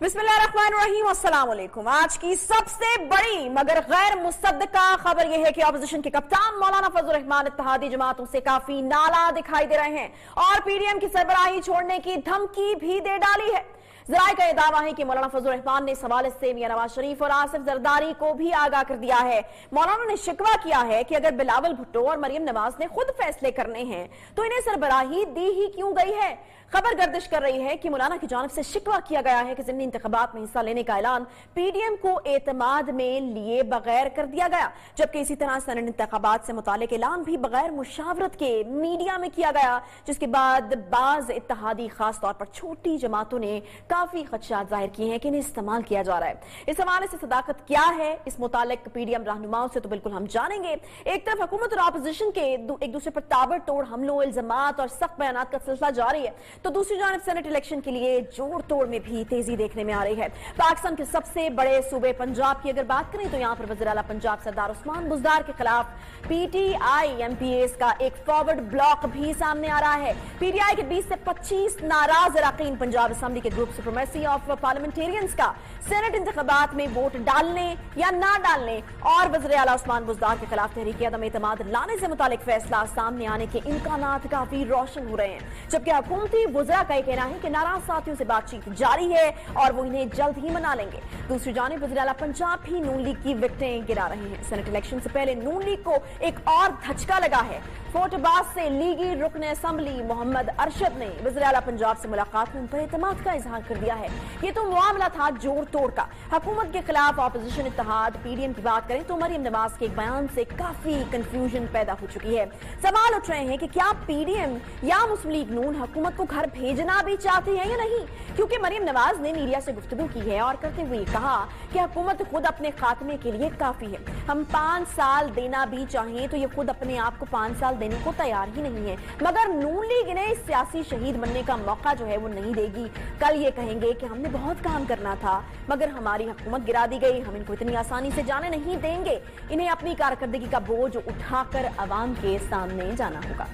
बिस्मिल्लाहिर्रहमानिर्रहीम, अस्सलाम वालेकुम। आज की सबसे बड़ी मगर गैर मुसद्दका खबर यह है कि ऑपोजिशन के कप्तान मौलाना फजल रहमान इत्तेहादी जमातों से काफी नाला दिखाई दे रहे हैं और पीडीएम की सरबराही छोड़ने की धमकी भी दे डाली है। जराये का यह दावा है कि मौलाना फजल रहमान ने इस हवाले से मियां नवाज शरीफ और आसिफ जरदारी को भी आगाह कर दिया है। मौलाना ने शिकवा किया है कि अगर बिलावल भुट्टो और मरियम नवाज ने खुद फैसले करने हैं तो इन्हें सरबराही दी ही क्यों गई है। खबर गर्दिश कर रही है कि मौलाना की जानिब से शिकवा किया गया है कि ज़िमनी इंतखाबात में हिस्सा लेने का ऐलान पीडीएम को एतमाद में लिए बगैर कर दिया गया, जबकि इसी तरह सनद इंतखाबात से मुतालिक ऐलान भी बगैर मुशावरत के मीडिया में किया गया, जिसके बाद बाज इत्तेहादी खासतौर पर छोटी जमातों ने काफी खदशात जाहिर किए हैं कि इन्हें इस्तेमाल किया जा रहा है। इस हवाले से सदाकत क्या है, इस मुतालिक पीडीएम रहनुमाओं से तो बिल्कुल हम जानेंगे। एक तरफ हुकूमत और अपोजिशन के एक दूसरे पर ताबड़तोड़ हमलों, इल्जामात और सख्त बयानात का सिलसिला जारी है, तो दूसरी जानब सेनेट इलेक्शन के लिए जोड़ तोड़ में भी तेजी देखने में आ रही है। पाकिस्तान के सबसे बड़े सूबे पंजाब की अगर बात करें तो यहां पर वज़ीर आला पंजाब सरदार उस्मान बुज़दार के खिलाफ पीटीआई एमपीएस का एक फॉरवर्ड ब्लॉक भी सामने आ रहा है। पीटीआई के 20 से 25 नाराज अरकान पंजाब असेंबली के ग्रुप सुप्रीमेसी ऑफ पार्लियामेंटेरियंस का सेनेट इंतखाबात में वोट डालने या ना डालने और वज़ीर आला उस्मान बुज़दार के खिलाफ तहरीक अदम एतमाद लाने से मुतालिक फैसला सामने आने के इम्कानात काफी रोशन हो रहे हैं, जबकि हुकूमती वज़रा का कहना है कि नाराज साथियों से बातचीत जारी है और वो इन्हें जल्द ही मना लेंगे। दूसरी जानिब वज़ीर आला पंजाब भी नून लीग की विकेटें गिरा रहे हैं। सेनेट इलेक्शन से पहले नून लीग को एक और धचका लगा है। फोर्टबाज से लीगी रुकन असेंबली मोहम्मद अरशद ने वज़ीर आला पंजाब से मुलाकात में उन पर एतमाद का इजहार कर दिया है। ये तो मामला था जोड़ तोड़ का। हुकूमत के खिलाफ ऑपोजिशन इत्तेहाद पीडीएम की बात करें तो मरियम नवाज के एक बयान से काफी कंफ्यूजन पैदा हो चुकी है। सवाल उठ रहे हैं कि क्या पीडीएम या मुस्लिम लीग नून हुकूमत को घर भेजना भी चाहती है या नहीं, क्योंकि मरियम नवाज ने मीडिया से गुफ्तगू की है और करते हुए कहा कि हुकूमत खुद अपने खात्मे के लिए काफी है। हम 5 साल देना भी चाहिए तो ये खुद अपने आप को 5 साल देने को तैयार ही नहीं है, मगर नून लीग इन्हें इस सियासी शहीद बनने का मौका जो है वो नहीं देगी। कल ये कहेंगे कि हमने बहुत काम करना था मगर हमारी हुकूमत गिरा दी गई, हम इनको इतनी आसानी से जाने नहीं देंगे। इन्हें अपनी कारकर्दगी का बोझ उठाकर अवाम के सामने जाना होगा।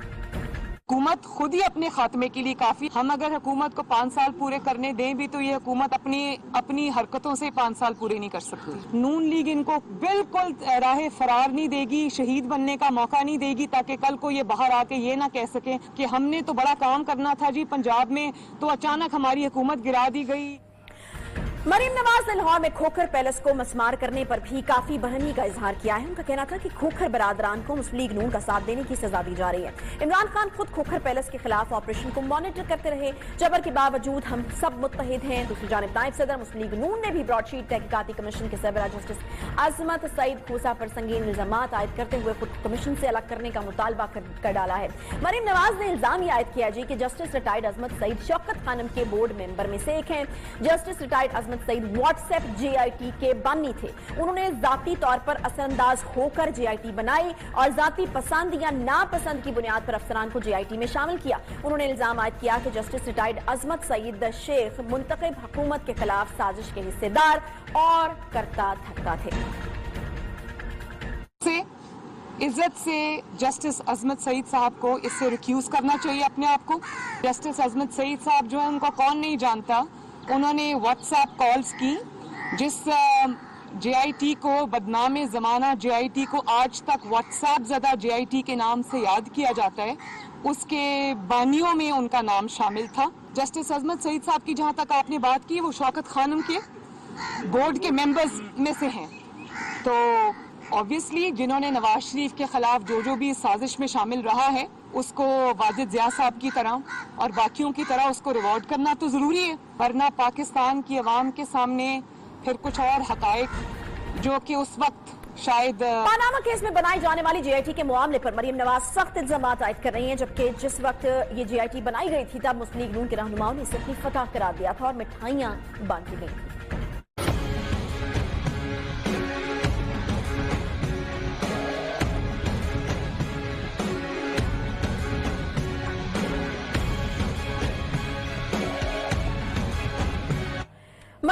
हुकूमत खुद ही अपने खात्मे के लिए काफी। हम अगर हुकूमत को 5 साल पूरे करने दें भी तो ये हुकूमत अपनी हरकतों से 5 साल पूरे नहीं कर सकती। नून लीग इनको बिल्कुल राह फरार नहीं देगी, शहीद बनने का मौका नहीं देगी, ताकि कल को ये बाहर आके ये ना कह सके कि हमने तो बड़ा काम करना था जी पंजाब में, तो अचानक हमारी हुकूमत गिरा दी गई। मरियम नवाज ने लाहौर में खोखर पैलेस को मस्मार करने पर भी काफी बरहमी का इजहार किया है। उनका कहना था कि खोखर बरादरान को मुस्लिम लीग नून का साथ देने की सजा दी जा रही है। इमरान खान खुद खोखर पैलेस के खिलाफ ऑपरेशन को मॉनिटर करते रहे, जबर के बावजूद हम सब मुत्तहिद हैं। दूसरी जानिब नायब सदर मुस्लिम लीग नून ने भी ब्रॉडशीट तहकीकाती कमीशन के सरबराह जस्टिस अजमत सईद खोसा पर संगीन इल्जामात आयद करते हुए खुद कमीशन से अलग करने का मुतालबा कर डाला है। मरियम नवाज ने इल्जाम ये आयद किया जी कि जस्टिस रिटायर्ड अजमत सईद शौकत खानम के बोर्ड मेंबर में से एक हैं। जस्टिस रिटायर्ड अजमत सईद व्हाट्सएप जेआईटी के बानी थे। उन्होंने जाती तौर पर असरअंदाज होकर जेआईटी बनाई और जाती पसंद या नापसंद की बुनियाद पर अफसरान को जेआईटी में शामिल किया। उन्होंने इल्जाम आयद किया कि जस्टिस रिटायर्ड अजमत सईद शेख मुंतखब हुकूमत के खिलाफ साजिश के हिस्सेदार और करता धरता थे। इज्जत से जस्टिस अजमत सईद साहब को इससे रिक्यूज करना चाहिए अपने आप को। जस्टिस अजमत सईद साहब जो है उनको कौन नहीं जानता, उन्होंने व्हाट्सएप कॉल्स की जिस जेआईटी को बदनाम ज़माना जेआईटी को आज तक व्हाट्सएप ज़दा जेआईटी के नाम से याद किया जाता है, उसके बानियों में उनका नाम शामिल था। जस्टिस अजमत सईद साहब की जहां तक आपने बात की, वो शौकत खानम के बोर्ड के मेंबर्स में से हैं, तो ऑब्वियसली जिन्होंने नवाज शरीफ के खिलाफ जो भी साजिश में शामिल रहा है उसको वाजिद ज़िया साहब की तरह और बाकियों की तरह उसको रिवॉर्ड करना तो जरूरी है, वरना पाकिस्तान की आवाम के सामने फिर कुछ और हकायक जो कि उस वक्त शायद पानामा केस में बनाई जाने वाली जेआईटी के मामले पर मरियम नवाज सख्त इल्जामात आयद कर रही हैं, जबकि जिस वक्त ये जेआईटी बनाई गई थी तब मुस्लिम लीग नून के रहनुमाओं ने इसे अपनी फतह करार दिया था और मिठाइयां बांटी गई थी।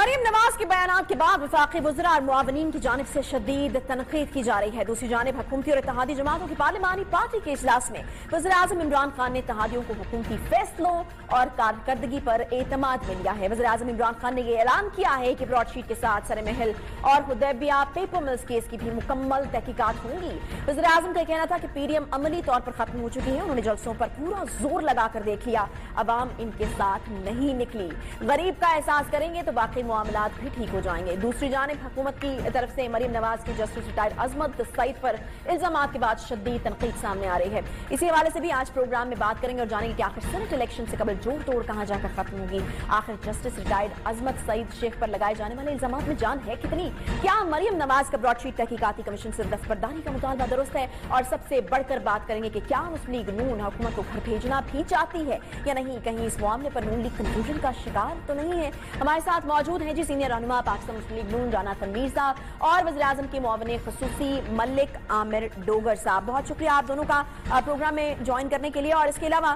मरीम नवाज के बयान के बाद वफाकी वज़रा और मुआवनीन की जानिब से शदीद तनकीद की जा रही है। दूसरी जानिब हुकूमती और इत्तेहादी जमातों की पार्लिमानी पार्टी के इजलास में वज़ीर आज़म इमरान खान ने इत्तेहादियों को हुकूमती फैसलों और कारकर्दगी पर एतमाद में लिया है। वज़ीर आज़म इमरान खान ने यह ऐलान किया है कि ब्रॉडशीट के साथ सर महल और हुदैबिया पेपर मिल्स केस की भी मुकम्मल तहकीकात होंगी। वज़ीर आज़म का कहना था कि पीडीएम अमली तौर पर खत्म हो चुकी है। उन्होंने जलसों पर पूरा जोर लगाकर देख लिया, अवाम इनके साथ नहीं निकली। गरीब का एहसास करेंगे तो बाकी मामलात भी ठीक हो जाएंगे। दूसरी जानिब हुकूमत की तरफ से मरीम नवाज की जस्टिस रिटायर्ड अजमत सईद पर इल्जामात के बाद शदीद तनकीद सामने आ रही है। इसी हवाले से भी आज प्रोग्राम में बात करेंगे और जानेंगे कि आखिर सेनेट इलेक्शन से कबल जोड़ तोड़ कहां जाकर खत्म होगी। आखिर जस्टिस रिटायर्ड अजमत सईद शेख पर लगाए जाने वाले इल्जामात में जान है कितनी? क्या मरीम नवाज का ब्रॉडशीट तहकीकाती कमीशन से दस्तबरदारी का मुतालबा दुरुस्त है? और सबसे बढ़कर बात करेंगे कि क्या मुस्लिम लीग नून हुकूमत को घर भेजना भी चाहती है या नहीं? कहीं इस मामले पर नून लीग कंफ्यूजन का शिकार तो नहीं है? हमारे साथ मौजूद हैं जी सीनियर रहनुमा पाकिस्तान मुस्लिम लीग नून राना तनवीर साहब और वज़ीर आज़म के मुआविन ख़ुसूसी मलिक आमिर डोगर साहब। बहुत शुक्रिया आप दोनों का प्रोग्राम में ज्वाइन करने के लिए। और इसके अलावा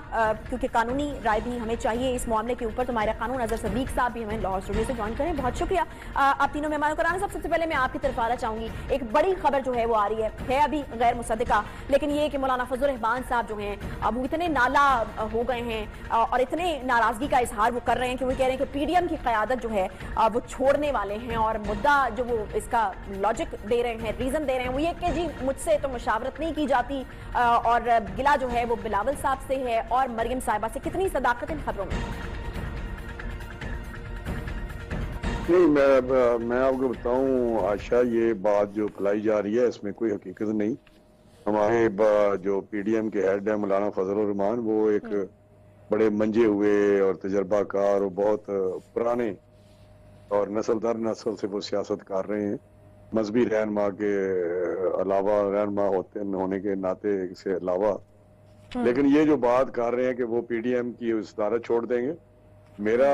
क्योंकि कानूनी राय भी हमें चाहिए इस मामले के ऊपर, तो हमारे कानून अजहर सदीक साहब भी हमें लाहौर स्टूडियो से ज्वाइन करें। बहुत शुक्रिया आप तीनों मेहमानों को। राना साहब, सबसे पहले मैं आपकी तरफ आना चाहूंगी। एक बड़ी खबर जो है वो आ रही है अभी गैर मुसद्दिका, लेकिन ये कि मौलाना फजल रहमान साहब जो हैं अब वो इतने नाला हो गए हैं और इतने नाराजगी का इजहार वो कर रहे हैं कि वो कह रहे हैं कि पीडीएम की क़यादत जो है वो छोड़ने वाले हैं। और मुद्दा जो वो इसका लॉजिक दे रहे हैं, रीजन दे रहे हैं, वो ये कि जी मुझसे तो मुशावरत नहीं की जाती और गिला जो है वो बिलावल साहब से है और मरियम साहिबा से। कितनी सदाकत इन खबरों में? नहीं, मैं आपको बताऊं आशा, ये बात जो फैलाई जा रही है इसमें कोई हकीकत नहीं। हमारे जो पीडीएम के हेड है मौलाना फजल रहमान, वो एक बड़े मंजे हुए और तजर्बाकार और बहुत पुराने और नस्ल दर नस्ल से वो सियासत कर रहे हैं। मजहबी रहनुमा के अलावा, रहनुमा होने के नाते से अलावा, लेकिन ये जो बात कर रहे हैं कि वो पीडीएम की सदारत छोड़ देंगे, मेरा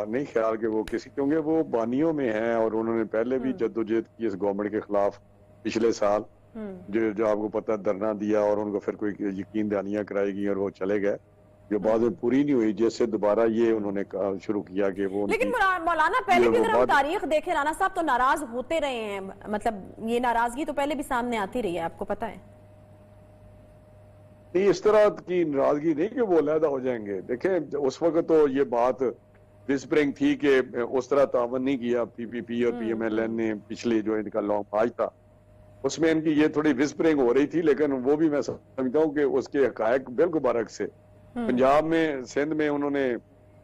नहीं ख्याल कि वो किसी, क्योंकि वो बानियों में हैं और उन्होंने पहले भी जद्दोजहद की इस गवर्नमेंट के खिलाफ पिछले साल, जो आपको पता धरना दिया और उनको फिर कोई यकीन दहानियां कराएगी और वो चले गए, जो बाद में पूरी नहीं हुई, जिससे दोबारा ये उन्होंने शुरू किया कि वो। लेकिन मौलाना पहले भी अगर हम तारीख देखें राना साहब तो नाराज होते रहे हैं, मतलब ये नाराजगी तो पहले भी सामने आती रही है, आपको पता है। नहीं, इस तरह की नाराजगी नहीं कि वो अलहदा हो जाएंगे। देखें, उस वक्त तो ये बात विस्परिंग थी कि उस तरह तावन नहीं किया पीपीपी और पीएमएलएन ने, पिछले जो इनका लॉन्ग मार्च था उसमें इनकी ये थोड़ी विस्परिंग हो रही थी, लेकिन वो भी मैं समझता हूँ कि उसके हकायक बिल्कुल बरक से। पंजाब में, सिंध में उन्होंने,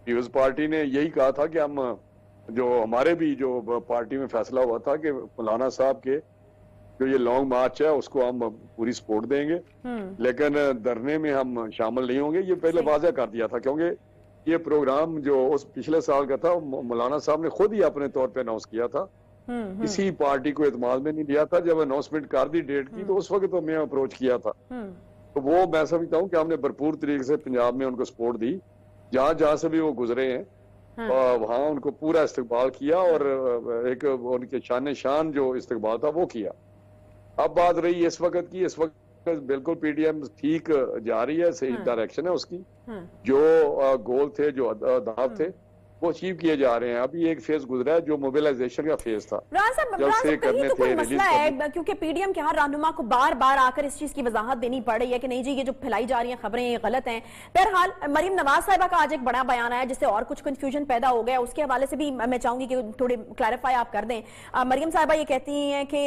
पीपल्स पार्टी ने यही कहा था कि हम, जो हमारे भी जो पार्टी में फैसला हुआ था कि मौलाना साहब के जो ये लॉन्ग मार्च है उसको हम पूरी सपोर्ट देंगे, लेकिन धरने में हम शामिल नहीं होंगे। ये पहले वाज़ेह कर दिया था, क्योंकि ये प्रोग्राम जो उस पिछले साल का था मौलाना साहब ने खुद ही अपने तौर पे अनाउंस किया था, किसी पार्टी को एतमाद में नहीं लिया था। जब अनाउंसमेंट कर दी डेट की तो उस वक्त तो मैं अप्रोच किया था, तो वो मैं समझता हूँ कि हमने भरपूर तरीके से पंजाब में उनको सपोर्ट दी, जहां जहां से भी वो गुजरे हैं वहां उनको पूरा इस्तकबाल किया और एक उनके शान शान जो इस्तकबाल था वो किया। अब बात रही इस वक्त की, इस वक्त बिल्कुल पीडीएम ठीक जा रही है, सही डायरेक्शन है उसकी। जो गोल थे, जो अहदाफ थे, वो अचीव किए जा रहे हैं। अभी एक फेज गुजरा है जो मोबिलाइजेशन का फेज था, जब से करने तो थे मसला है, क्योंकि पीडीएम के हर रहनुमा को बार बार आकर इस चीज की वजाहत देनी पड़ रही है कि नहीं जी ये जो फैलाई जा रही हैं खबरें ये गलत हैं। बहरहाल मरीम नवाज साहिबा का आज एक बड़ा बयान आया जिससे और कुछ कंफ्यूजन पैदा हो गया, उसके हवाले से भी मैं चाहूंगी कि थोड़े क्लैरिफाई आप कर दें। मरीम साहिबा ये कहती हैं कि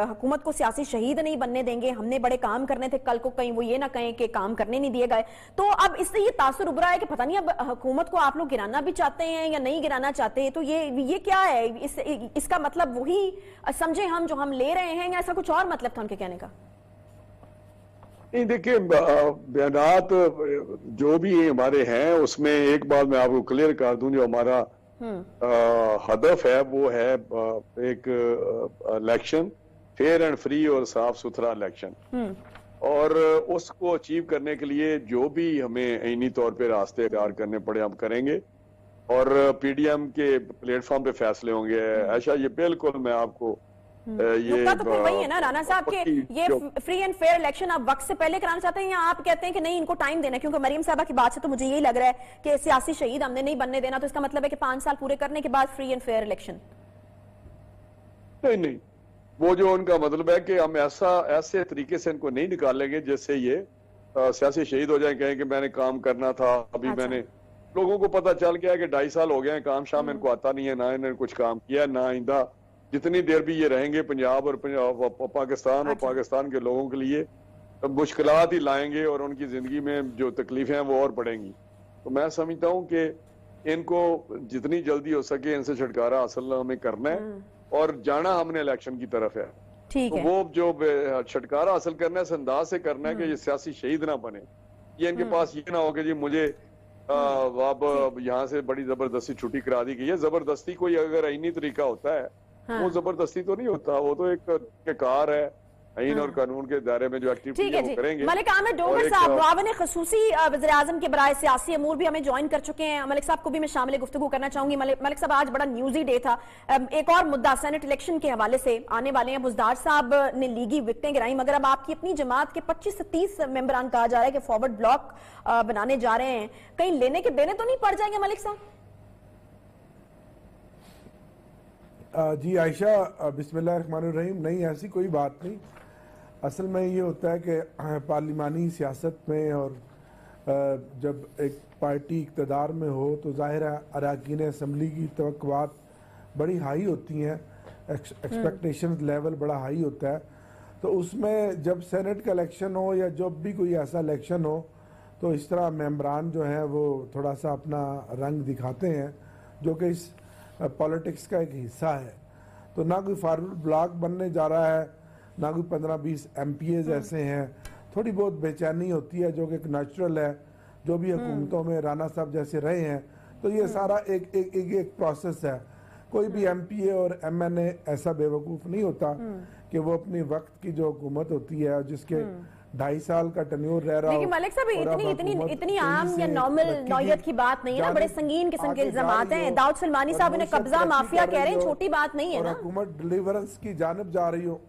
हुकूमत को सियासी शहीद नहीं बनने देंगे, हमने बड़े काम करने थे, कल को कहीं वो ये ना कहें कि काम करने नहीं दिए गए। तो अब इससे ये तासुर उभरा है कि पता नहीं अब हुकूमत को आप लोग गिराना भी चाहते हैं या नहीं गिराना चाहते, तो ये क्या है? इसका मतलब वही समझे हम जो हम ले रहे हैं या ऐसा कुछ और मतलब था उनके कहने का? नहीं, देखिए, बयानात जो भी हमारे हैं उसमें एक बात मैं आपको क्लियर कर दूं, जो हमारा हदफ है वो है एक इलेक्शन, फेयर एंड फ्री और साफ सुथरा इलेक्शन, और उसको अचीव करने के लिए जो भी हमें आईनी तौर पे रास्ते इख्तियार करने पड़े हम करेंगे और पीडीएम के प्लेटफॉर्म पे फैसले होंगे। ऐसा ये बिल्कुल मैं आपको नुकता तो फिर वही है ना राणा साहब के ये जो फ्री एंड फेयर इलेक्शन आप वक्त से पहले कराना चाहते हैं या आप कहते हैं कि नहीं इनको टाइम देना है? क्योंकि मरियम साहबा की बात से तो मुझे यही लग रहा है कि सियासी शहीद हमने नहीं बनने देना, तो इसका मतलब है कि 5 साल पूरे करने के बाद फ्री एंड फेयर इलेक्शन। नहीं, वो जो उनका मतलब है कि हम ऐसे तरीके से इनको नहीं निकालेंगे जैसे ये सियासी शहीद हो जाए, कहें कि मैंने काम करना था, अभी अच्छा। मैंने, लोगों को पता चल गया कि 2.5 साल हो गए हैं, काम शाम इनको आता नहीं है, ना इन्होंने कुछ काम किया, ना आइंदा जितनी देर भी ये रहेंगे पंजाब और पाकिस्तान और अच्छा। पाकिस्तान के लोगों के लिए मुश्किलात ही लाएंगे और उनकी जिंदगी में जो तकलीफें हैं वो और बढ़ेंगी। तो मैं समझता हूँ कि इनको जितनी जल्दी हो सके इनसे छुटकारा हासिल हमें करना है और जाना हमने इलेक्शन की तरफ है। ठीक तो है। वो जो छुटकारा हासिल करना है इस अंदाज से करना है कि ये सियासी शहीद ना बने, ये इनके पास ये ना हो कि जी मुझे अब यहाँ से बड़ी जबरदस्ती छुट्टी करा दी गई है। जबरदस्ती कोई अगर आईनी तरीका होता है वो जबरदस्ती तो नहीं होता, वो तो एक कार है, आइन और कानून के दायरे में जो एक्टिविटी ठीक है है वो जी। करेंगे। मलिक आमिर और डोगर एक, साहब मुआविन खसूसी वज़ीर आज़म के बराए सियासी अमूर भी हमें ज्वाइन कर चुके हैं। मलिक साहब को भी मैं शामिल गुफ्तगू करना चाहूंगी। मलिक साहब आज बड़ा न्यूज़ी डे था। एक और मुद्दा सेनेट इलेक्शन के हवाले से आने वाले हैं। बुज़दार साहब ने लीगी विकटें गिराई, मगर अब आपकी अपनी जमात के 25 से 30 मेंबरान कहा जा रहा है कि फॉरवर्ड ब्लॉक बनाने जा रहे हैं, कहीं लेने के देने तो नहीं पड़ जाएंगे मलिक साहब? जी आयशा, बिस्मिल्लाहिर्रहमानिर्रहीम। नहीं, ऐसी कोई बात नहीं। असल में ये होता है कि पार्लिमानी सियासत में और जब एक पार्टी इक़्तिदार में हो तो ज़ाहिर है अरकान असम्बली की तवक्कुआत बड़ी हाई होती हैं, एक्सपेक्टेशन लेवल बड़ा हाई होता है। तो उसमें जब सेनेट का इलेक्शन हो या जब भी कोई ऐसा इलेक्शन हो तो इस तरह मेंबरान जो हैं वो थोड़ा सा अपना रंग दिखाते हैं, जो कि इस पॉलिटिक्स का एक हिस्सा है। तो ना कोई फॉरवर्ड ब्लॉक बनने जा रहा है, ना कोई 15-20 MPAs ऐसे हैं। थोड़ी बहुत बेचैनी होती है जो कि एक नेचुरल है, जो भी हुकूमतों में राणा साहब जैसे रहे हैं। तो ये सारा एक प्रोसेस है। कोई भी MPA और MNA ऐसा बेवकूफ़ नहीं होता कि वो अपनी वक्त की जो हुकूमत होती है जिसके 2.5 साल का टन्योर रह रहा हो। लेकिन मलिक साहब इतनी आम या नॉर्मल नौयत की बात नहीं है ना, बड़े संगीन किस्म के इल्जामात हैं। दाऊद सुलेमानी साहब इन्हें कब्जा माफिया कह रहे हैं, छोटी बात नहीं है ना। हुकूमत डिलीवरेंस की जानब जा रही हो।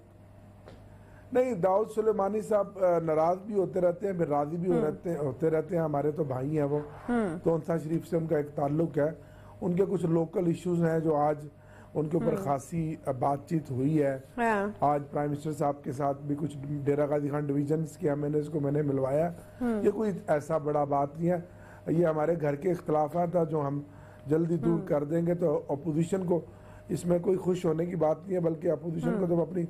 नहीं, दाऊद सुलेमानी साहब नाराज भी होते रहते हैं, फिर राजी भी होते रहते हैं। हमारे तो भाई हैं वो, तो उनसा शरीफ से उनका एक ताल्लुक है। उनके कुछ लोकल इश्यूज हैं जो आज उनके ऊपर खासी बातचीत हुई है। आज प्राइम मिनिस्टर साहब के साथ भी कुछ डेरा गाजी खान डिवीजन के MNAs को मैंने मिलवाया। ये कोई ऐसा बड़ा बात नहीं है, ये हमारे घर के इख्तलाफात था जो हम जल्दी दूर कर देंगे। तो अपोजिशन को इसमें कोई खुश होने की बात नहीं है, बल्कि अपोजिशन को तो अपनी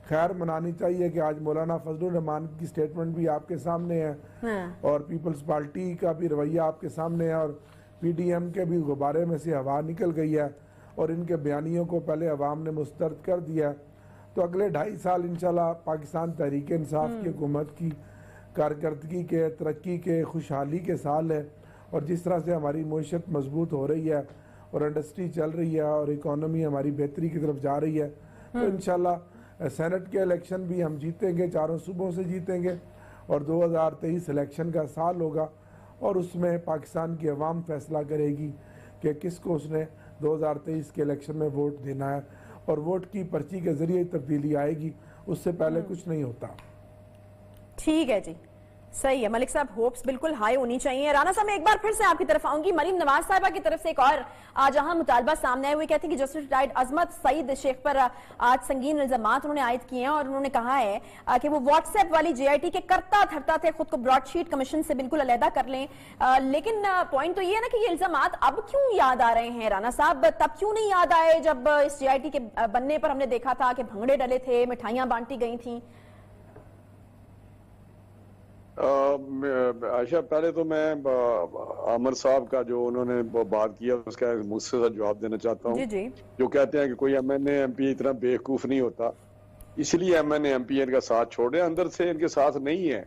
खैर मनानी चाहिए कि आज मौलाना फजलुर रहमान की स्टेटमेंट भी आपके सामने है और पीपल्स पार्टी का भी रवैया आपके सामने है और PDM के भी गुब्बारे में से हवा निकल गई है और इनके बयानियों को पहले अवाम ने मुस्तरद कर दिया। तो अगले 2.5 साल इंशाल्लाह पाकिस्तान तहरीक इंसाफ की हुकूमत की कारकर्दगी के, तरक्की के, खुशहाली के साल है। और जिस तरह से हमारी मईशत मजबूत हो रही है और इंडस्ट्री चल रही है और इकॉनमी हमारी बेहतरी की तरफ जा रही है, तो इंशाल्लाह सेनेट के इलेक्शन भी हम जीतेंगे, चारों सूबों से जीतेंगे और 2023 इलेक्शन का साल होगा और उसमें पाकिस्तान की अवाम फैसला करेगी कि किसको उसने 2023 के इलेक्शन में वोट देना है और वोट की पर्ची के जरिए तब्दीली आएगी, उससे पहले कुछ नहीं होता। ठीक है जी, सही है मलिक साहब। होप्स बिल्कुल हाई होनी चाहिए। राणा साहब मैं एक बार फिर से आपकी तरफ आऊंगी। मरीम नवाज साहिबा की तरफ से एक और आज अहम मुतालबा सामने आए हुए, कहते हैं कि जस्टिस रिटायर्ड अजमत सईद शेख पर आज संगीन इल्जामात उन्होंने आयद किए हैं और उन्होंने कहा है कि वो व्हाट्सएप वाली JIT के करता धरता थे, खुद को ब्रॉडशीट कमीशन से बिल्कुल अलहदा कर लें। लेकिन पॉइंट तो ये है ना कि ये इल्जामात अब क्यों याद आ रहे हैं राणा साहब? तब क्यों नहीं याद आए जब इस JIT के बनने पर हमने देखा था कि भंगड़े डले थे, मिठाइयां बांटी गई थी? आयशा, पहले तो मैं आमिर साहब का जो उन्होंने बात किया उसका मुझसे जवाब देना चाहता हूँ। जो कहते हैं कि कोई MNA MPA इतना बेवकूफ नहीं होता, इसलिए MNA MPA इनका साथ छोड़ रहे हैं, अंदर से इनके साथ नहीं है।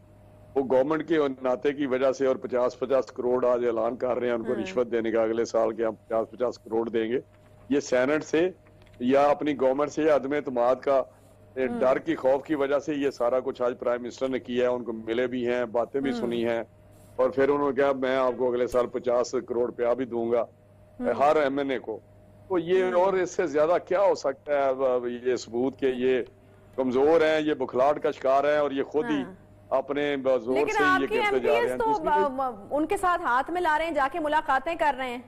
वो गवर्नमेंट के नाते की वजह से और 50-50 करोड़ आज ऐलान कर रहे हैं उनको रिश्वत देने का, अगले साल के हम 50-50 करोड़ देंगे। ये सेनेट से या अपनी गवर्नमेंट से अदम एतमाद का डर की खौफ की वजह से ये सारा कुछ आज प्राइम मिनिस्टर ने किया है। उनको मिले भी हैं, बातें भी सुनी हैं और फिर उन्होंने कहा मैं आपको अगले साल 50 करोड़ रुपया भी दूंगा हर MNA को। तो ये और इससे ज्यादा क्या हो सकता है? अब ये सबूत के ये कमजोर हैं, ये बुखलाहट का शिकार हैं और ये खुद ही अपने जोर लेकिन से ये आपके गिरते जा रहे एमपीएस हैं। तो उनके साथ हाथ में ला रहे हैं, जाके मुलाकातें कर रहे हैं।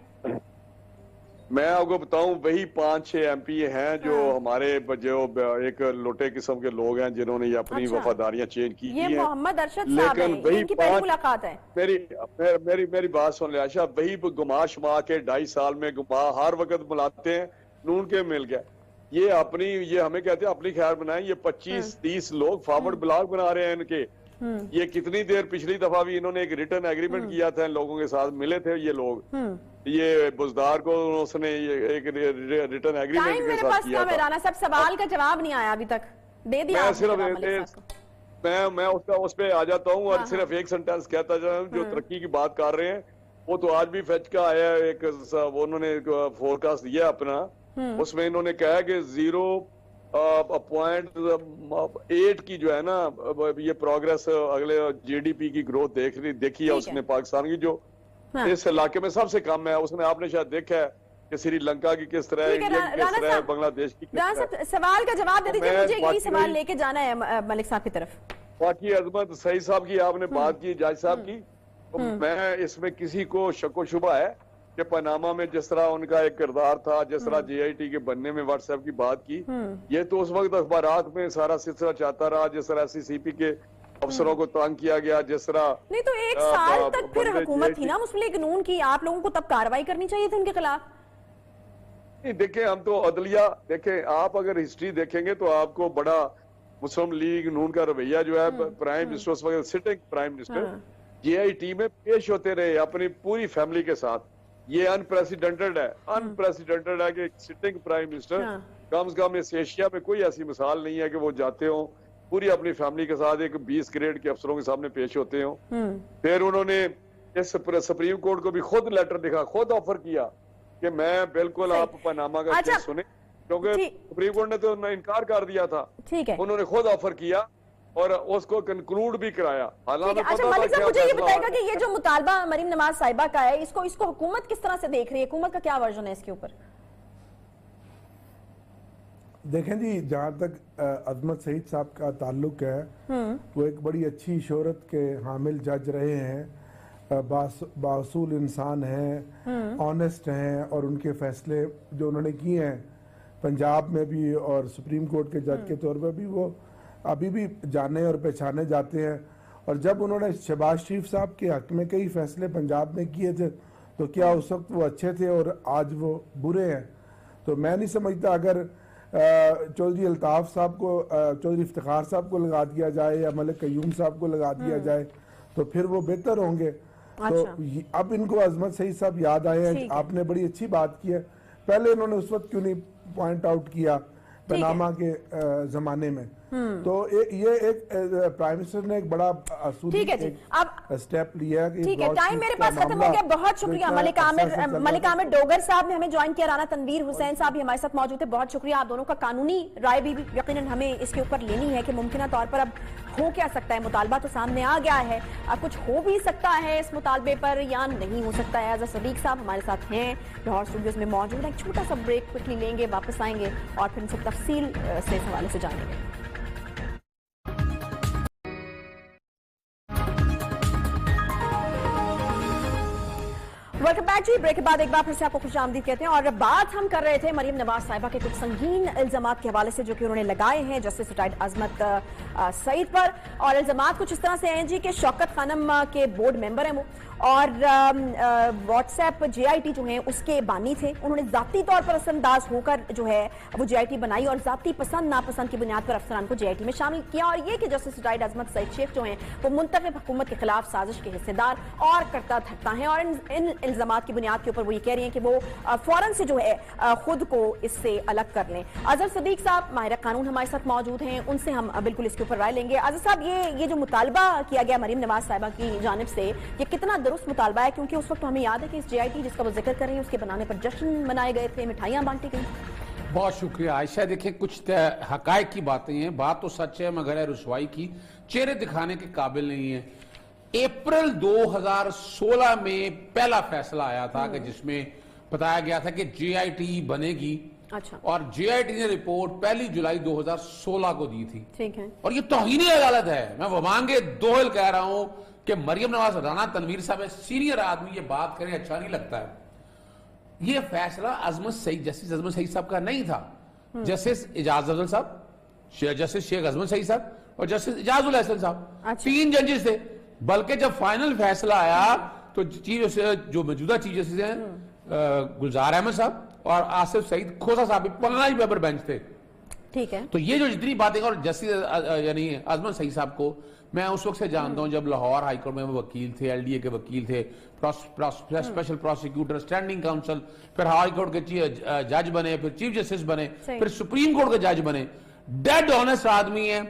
मैं आपको बताऊं, वही 5-6 एमपी हैं जो हमारे जो एक लोटे किस्म के लोग हैं जिन्होंने ये अपनी अच्छा। वफादारियां चेंज की ये हैं। मोहम्मद अरशद साहब हैं, लेकिन वही इनकी पहली मुलाकात है। मेरी बात सुन ले आशा, वही गुमा शुमा के 2.5 साल में गुमा हर वक्त बुलाते हैं, नून के मिल गया। ये अपनी, ये हमें कहते हैं अपनी खैर बनाएं। ये 25-30 लोग फॉरवर्ड ब्लॉग बना रहे हैं इनके। ये कितनी देर, पिछली दफा भी इन्होंने एक रिटर्न एग्रीमेंट किया था, इन लोगों के साथ मिले थे ये लोग। ये बुजदार को उसने ये एक रिटर्न एग्रीमेंट टाइम के मेरे साथ पास किया कम है था। राना साहब, सवाल का जवाब नहीं आया अभी तक, दे दिया मैं आपने सिर्फ जवाब मलिक साहब को। मैं उसका उस पे आ जाता हूँ और सिर्फ एक सेंटेंस कहता जाऊँ। जो तरक्की की बात कर रहे हैं वो तो आज भी फेच का आया है, एक उन्होंने फोरकास्ट दिया अपना, उसमें इन्होंने कहा कि 0.8 की जो है ना ये प्रोग्रेस अगले जीडीपी की ग्रोथ देखी है उसने पाकिस्तान की, जो इस इलाके में सबसे कम है। उसने, आपने शायद देखा है कि श्रीलंका की किस तरह है, ठीक है, इंडिया की किस राणा तरह है, साहब, बांग्लादेश की किस राणा तरह है। साहब सवाल का जवाब दे दीजिए, मैं मुझे यही बाकी सवाल वही- लेके जाना है मलिक साहब की तरफ। बाकी अजमत सईद साहब की आपने बात की, जज साहब की, तो मैं इसमें किसी को शक शुबा है कि पनामा में जिस तरह उनका एक किरदार था, जिस तरह जेआईटी के बनने में व्हाट्सएप की बात की, ये तो उस वक्त अखबारात में सारा सिलसिला चाहता रहा, जिस तरह सीसीपी के अफसरों को तंग किया गया, जिस तरह नहीं तो एक साल तक फिर बंदे हुकूमत थी JIT ना मुस्लिम लीग नून की, आप लोगों को तब कार्रवाई करनी चाहिए थी उनके खिलाफ। देखें, हम तो अदलिया देखें, आप अगर हिस्ट्री देखेंगे तो आपको बड़ा मुस्लिम लीग नून का रवैया जो है, प्राइम मिनिस्टर उस वक्त सिटिंग प्राइम मिनिस्टर जेआईटी में पेश होते रहे अपनी पूरी फैमिली के साथ। ये अनप्रेसिडेंटेड है, अनप्रेसिडेंटेड है कि सिटिंग प्राइम मिनिस्टर, कम से कम इस एशिया में कोई ऐसी मिसाल नहीं है कि वो जाते हो पूरी अपनी फैमिली के साथ एक 20 ग्रेड के अफसरों के सामने पेश होते हो। फिर उन्होंने इस सुप्रीम कोर्ट को भी खुद लेटर लिखा, खुद ऑफर किया कि मैं बिल्कुल आप पनामा का अच्छा, केस सुने, क्योंकि सुप्रीम कोर्ट ने तो इनकार कर दिया था। ठीक है, उन्होंने खुद ऑफर किया और उसको कंक्लूड भी कराया। हालांकि अच्छा मलिक साहब मुझे ये बताएगा कि ये जो मुतालबा मरीम नवाज साहिबा का है, इसको हुकूमत किस तरह से देख रही है, हुकूमत का क्या वर्जन है इसके ऊपर? देखें जी, जहाँ तक अजमत सईद साहब का ताल्लुक है, वो एक बड़ी अच्छी शोहरत के हामिल जज रहे हैं, बासूल इंसान हैं, ऑनेस्ट हैं, और उनके फैसले जो उन्होंने किए हैं पंजाब में भी और सुप्रीम कोर्ट के जज के तौर पर भी, वो अभी भी जाने और पहचाने जाते हैं। और जब उन्होंने शहबाज शरीफ साहब के हक में कई फैसले पंजाब में किए थे, तो क्या उस वक्त वो अच्छे थे और आज वो बुरे हैं? तो मैं नहीं समझता अगर चौधरी अल्ताफ साहब को, चौधरी इफ्तिखार साहब को लगा दिया जाए या मलिक कयूम साहब को लगा दिया जाए तो फिर वो बेहतर होंगे। तो अब इनको अजमत सईद साहब याद आए हैं। आपने बड़ी अच्छी बात की है, पहले इन्होंने उस वक्त क्यों नहीं पॉइंट आउट किया पनामा के जमाने में? तो ये एक प्राइम मिनिस्टर ने एक बड़ा असूली स्टेप लिया। ठीक है, टाइम मेरे पास खत्म हो गया। बहुत शुक्रिया मलिक आमिर डोगर साहब ने हमें ज्वाइन किया, राना तनवीर हुसैन साहब भी हमारे साथ मौजूद है, बहुत शुक्रिया। आप दोनों का कानूनी राय भी यकीनन हमें इसके ऊपर लेनी है कि मुमकिन तौर पर अब हो क्या सकता है। मुतालबा तो सामने आ गया है, अब कुछ हो भी सकता है इस मुतालबे पर या नहीं हो सकता है। आज़ा सदीक साहब हमारे साथ हैं, लाहौर स्टूडियोज में मौजूद है। एक छोटा सा ब्रेक क्विकली लेंगे, वापस आएंगे और फिर इनसे तफसील से इस हवाले से जानेंगे। वेलकम बैक जी। ब्रेक के बाद एक बार फिर से आपको खुशामदीद कहते हैं और बात हम कर रहे थे मरीम नवाज साहिबा के कुछ संगीन इल्जामात के हवाले से जो कि उन्होंने लगाए हैं जस्टिस रिटायर्ड अजमत सईद पर। और इल्जामात कुछ इस तरह से हैं जी कि शौकत खानम के बोर्ड मेंबर हैं वो, और व्हाट्सएप जेआईटी जो है उसके बानी थे। उन्होंने जाती तौर पर असरअंदाज होकर जो है वो जेआईटी बनाई और जाती पसंद नापसंद की बुनियाद पर अफसरान को जेआईटी में शामिल किया। और ये कि जस्टिस रिटायर्ड अजमत सईद शेख जो हैं वो मुंतखब हुकूमत के खिलाफ साजिश के हिस्सेदार और करता धरता है। और इन इल्जामात की बुनियाद के ऊपर वो ये कह रही हैं कि वो फौरन से जो है खुद को इससे अलग कर लें। अजहर सदीक साहब माहिर कानून हमारे साथ मौजूद हैं, उनसे हम बिल्कुल इसके ऊपर राय लेंगे। अजहर साहब, ये जो मुतालबा किया गया मरीम नवाज साहिबा की जानिब से, ये कितना दुरुस्त मुतालबा है? क्योंकि उस वक्त हमें याद है कि इस जेआईटी जिसका वो जिक्र कर रही है उसके बनाने पर जश्न मनाए गए थे, मिठाइयां बांटी गई। बहुत शुक्रिया आयशा। देखिए, कुछ हकायक की बातें हैं, बात तो सच है मगर है रुसवाई की, चेहरे दिखाने के काबिल नहीं है। अप्रैल 2016 में पहला फैसला आया था कि जिसमें बताया गया था कि JIT बनेगी। अच्छा, और JIT ने रिपोर्ट 1 जुलाई 2016 को दी थी। ठीक है। और ये तौहीन अदालत है। मैं वमांगे दोहल कह रहा हूं कि मरियम नवाज, राना तनवीर साहब सीनियर आदमी, ये बात करें अच्छा नहीं लगता है। ये फैसला जस्टिस अजमत सईद साहब का नहीं था। जस्टिस इजाज अफजल साहब, जस्टिस शेख अजमत सईद साहब और जस्टिस इजाजुल हसन साहब, अच्छा। 3 जजेस थे। बल्कि जब फाइनल फैसला आया तो चीफ जो मौजूदा चीफ जस्टिस हैं गुलजार अहमद साहब और आसिफ सईद खोसा साहब 5 मेंबर बेंच थे। ठीक है। तो ये जो जितनी बातें, और जस्टिस यानी अजमत सईद साहब को मैं उस वक्त से जानता हूं जब लाहौर हाईकोर्ट में वो वकील थे, LDA के वकील थे, स्पेशल प्रोसिक्यूटर, स्टैंडिंग काउंसिल, फिर हाई कोर्ट के जज बने, फिर चीफ जस्टिस बने, फिर सुप्रीम कोर्ट के जज बने। डेड ऑनेस्ट आदमी है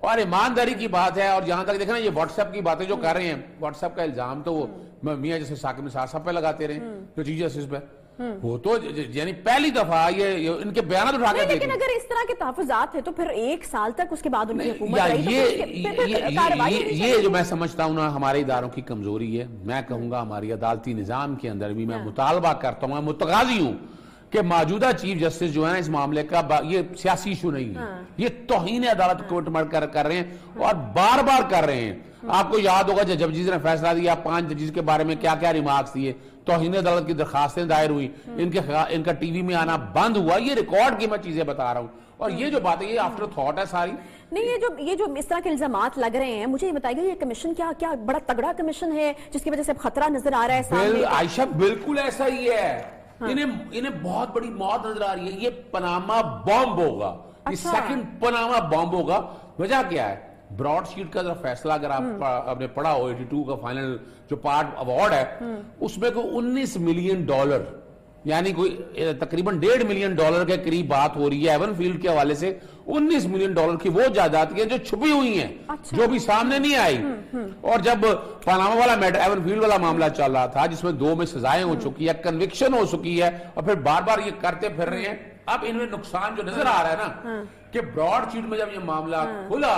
और ईमानदारी की बात है। और जहां तक देखना, ये व्हाट्सएप की बातें जो कर रहे हैं, व्हाट्सएप का इल्जाम तो वो मियां जैसे साकिब निसार साहब पे लगाते रहे, जो चीफ जस्टिस पे, वो तो यानी पहली दफा ये इनके बयान उठा के। लेकिन अगर इस तरह के तहफुजात है तो फिर 1 साल तक उसके बाद उनकी हुकूमत रही, तो ये जो मैं समझता हूं ना, हमारे इदारों की कमजोरी है। मैं कहूंगा हमारी अदालती निजाम के अंदर भी मैं मुतालबा करता हूं, मैं मुतगाजी हूं कि मौजूदा चीफ जस्टिस जो है ना, इस मामले का ये सियासी इशू नहीं है, ये तौहीन अदालत को कर रहे हैं और बार बार कर रहे हैं। आपको याद होगा जब जज ने फैसला दिया, 5 जजेस के बारे में क्या क्या रिमार्क्स दिए, तौहीन अदालत की दरखास्तें दायर हुई, इनका टीवी में आना बंद हुआ। ये रिकॉर्ड की मैं चीजें बता रहा हूं। और ये जो बात है, ये आफ्टर थॉट है सारी। नहीं, ये जो इस तरह के इल्जामात लग रहे हैं, मुझे ये बताइए, ये कमीशन क्या बड़ा तगड़ा कमीशन है जिसकी वजह से खतरा नजर आ रहा है सामने? आयशा, बिल्कुल ऐसा ही है। इन्हें बहुत बड़ी मौत नजर आ रही है। ये पनामा बॉम्ब होगा, ये सेकंड पनामा बॉम्ब होगा। वजह क्या है? ब्रॉडशीट का फैसला अगर आपने पढ़ा हो, 82 का फाइनल जो पार्ट अवार्ड है, उसमें कोई $19 मिलियन, यानी कोई तकरीबन $1.5 मिलियन के करीब बात हो रही है एवनफील्ड के हवाले से। $19 मिलियन की वो जायदाद जो छुपी हुई हैं, अच्छा। जो भी सामने नहीं आई। और जब पनामा वाला मैटर, एवनफील्ड वाला मामला चल रहा था, जिसमें 2 में सजाएं हो चुकी है, कन्विक्शन हो चुकी है, और फिर बार बार ये करते फिर रहे हैं। अब इनमें नुकसान जो नजर आ रहा है ना, कि ब्रॉडशीट में जब ये मामला खुला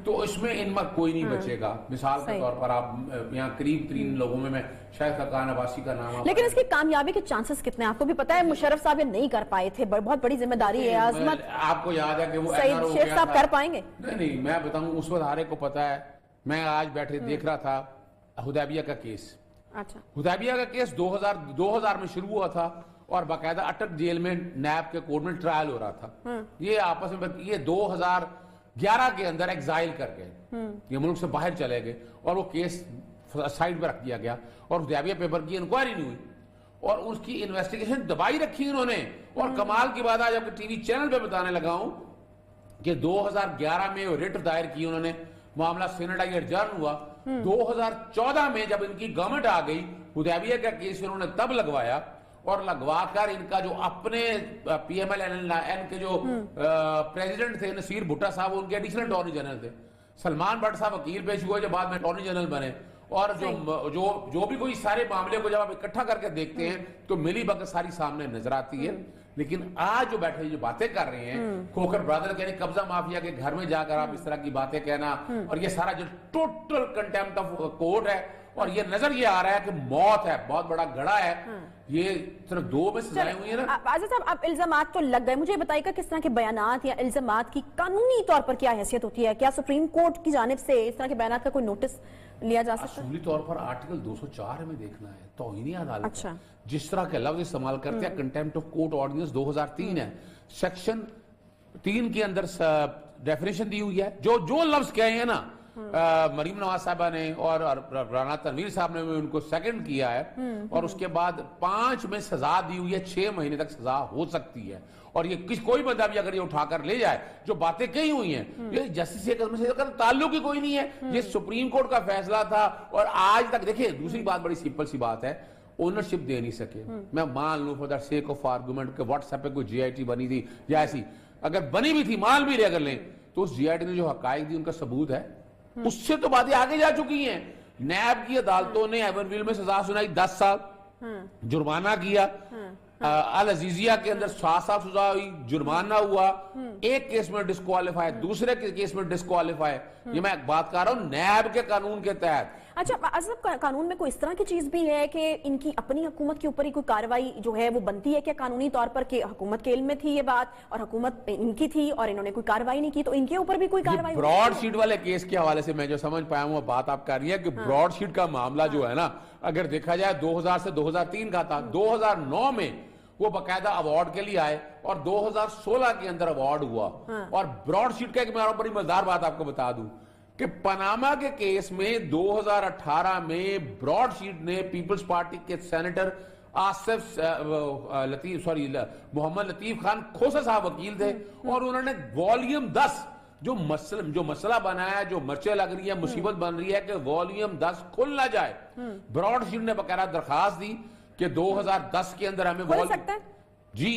तो इसमें इनमें कोई नहीं बचेगा। मिसाल के तौर पर आप यहाँ करीब 3 लोगों में मैं शायद खकान अब्बासी का नाम, लेकिन इसकी कामयाबी के चांसेस कितने हैं? आपको भी पता है मुशर्रफ साहब ये नहीं कर पाए थे, बहुत बड़ी जिम्मेदारी है। आजमत, आपको याद है कि वो सईद शेख साहब कर पाएंगे? नहीं, मैं बताऊं, उस वक्त हारे को पता है। मैं आज बैठे देख रहा था हुदैबिया का केस। अच्छा, हुदैबिया का केस 2000 में शुरू हुआ था और बाकायदा अटक जेल में नैब के कोर्ट में ट्रायल हो रहा था। ये आपस में ये 2011 के अंदर एग्जाइल कर गए, ये मुल्क से बाहर चले गए और वो केस साइड पर रख दिया गया और हुदैबिया पेपर की इंक्वायरी नहीं हुई और उसकी इन्वेस्टिगेशन दबाई रखी उन्होंने। और कमाल की बात आज आपके टीवी चैनल पे बताने लगा हूं कि 2011 में रिट दायर की उन्होंने, मामला सेनेटाइज एडजर्न हुआ। 2014 में जब इनकी गवर्नमेंट आ गई, हुदैबिया का केस उन्होंने तब लगवाया और लगवाकर इनका जो अपने PMLN के जो प्रेसिडेंट थे नसीर भुट्टा साहब, उनके एडिशनल अटॉर्नी जनरल थे। सलमान भट्ट साहब वकील पेश हुए जो बाद में अटॉर्नी जनरल बने। और जो भी कोई सारे मामले को जब आप इकट्ठा करके देखते हैं तो मिली भगत सारी सामने नजर आती है। लेकिन आज जो बैठे जो बातें कर रहे हैं, खोखर ब्रदर के कब्जा माफिया के घर में जाकर आप इस तरह की बातें कहना, और ये सारा जो टोटल कंटेम्प्ट ऑफ कोर्ट है, और ये नजर ये आ रहा है कि मौत है, बहुत बड़ा गड़ा है। ये सिर्फ 2 में सजाएं हुई है ना। आज़ाद साहब, अब इल्जामात तो लग गए, मुझे बताइएगा किस तरह के बयानात या इल्जामात की कानूनी तौर पर क्या हैसियत होती है? क्या सुप्रीम कोर्ट की जानिब से इस तरह के बयानात का कोई नोटिस लिया जा सकता है? असूली तौर पर आर्टिकल 204 में देखना है, तौहीन अदालत। अच्छा, जिस तरह के लफ्ज इस्तेमाल करते हैं, कंटेम्प्ट ऑफ कोर्ट ऑर्डिनेंस 2003 है, सेक्शन 3 के अंदर डेफिनेशन दी हुई है। जो लफ्ज कहे हैं ना, मरीम नवाज साहबा ने और राना तनवीर साहब ने उनको सेकंड किया है, और उसके बाद 5 में सजा दी हुई है, 6 महीने तक सजा हो सकती है। और ये कोई बंदा भी अगर ये उठाकर ले जाए, जो बातें कही हुई हैं, ये जस्टिस शेख अजमत सईद का ताल्लुक ही कोई नहीं है। ये सुप्रीम कोर्ट का फैसला था और आज तक देखिए, दूसरी बात बड़ी सिंपल सी बात है, ओनरशिप दे नहीं सके। मैं मान लूं for the sake of argument के व्हाट्सएप पे कोई JIT बनी थी या ऐसी, अगर बनी भी थी, मान भी अगर लें, तो उस JIT ने जो हकायक दी उनका सबूत है, उससे तो बातें आगे जा चुकी हैं। नैब की अदालतों ने एवनविल में सजा सुनाई 10 साल, जुर्माना किया। अल अजीजिया के अंदर 7 साल सजा हुई, जुर्माना हुआ, एक केस में डिस्क्वालीफाई, दूसरे केस में डिस्क्वालीफाई। ये मैं बात कर रहा हूं नैब के कानून के तहत। अच्छा असद, कानून में कोई इस तरह की चीज भी है कि इनकी अपनी हुकूमत के ऊपर ही कोई कार्रवाई जो है वो बनती है क्या कानूनी तौर पर, कि हुकूमत के इल्म में थी ये बात और हुकूमत इनकी थी और इन्होंने कोई कार्रवाई नहीं की, तो इनके ऊपर भी कोई कार्रवाई? ब्रॉडशीट वाले केस के हवाले से मैं जो समझ पाया हूं बात आप कर रही है कि ब्रॉडशीट का मामला जो है ना, अगर देखा जाए 2000 से 2003 का था, 2009 में वो बकायदा अवार्ड के लिए आए और 2016 के अंदर अवार्ड हुआ। और ब्रॉडशीट का एक मैं बड़ी मजेदार बात आपको बता दूं कि पनामा के केस में 2018 में ब्रॉडशीट ने पीपल्स पार्टी के सेनेटर आसिफ लतीफ मोहम्मद लतीफ खान खोसा साहब वकील थे, और उन्होंने वॉल्यूम 10 जो मसला बनाया, जो मर्चे लग रही है, मुसीबत बन रही है कि वॉल्यूम 10 खुल ना जाए, ब्रॉडशीट ने बकायदा दरखास्त दी कि 2010 के अंदर हमें खोल सकते हैं। जी